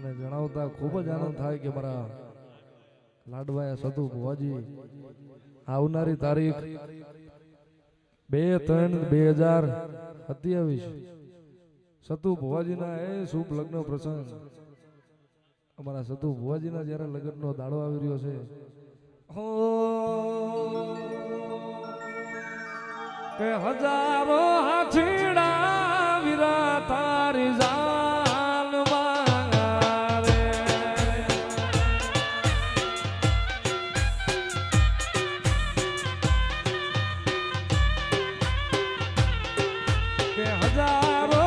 અને જણાવતા ખૂબ જ આનંદ થાય કે મારા લાડવાયા સતુ ભુવાજી આવનારી તારીખ 2-3-2027 સતુ ભુવાજીના એ શુભ લગ્ન પ્રસંગ અમારા સતુ ભુવાજીના જ્યારે લગ્નનો દાડો આવી રહ્યો છે કે હજારો હાથીડા વીરા તારી જાન માંગારે કે હજારો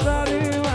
તારી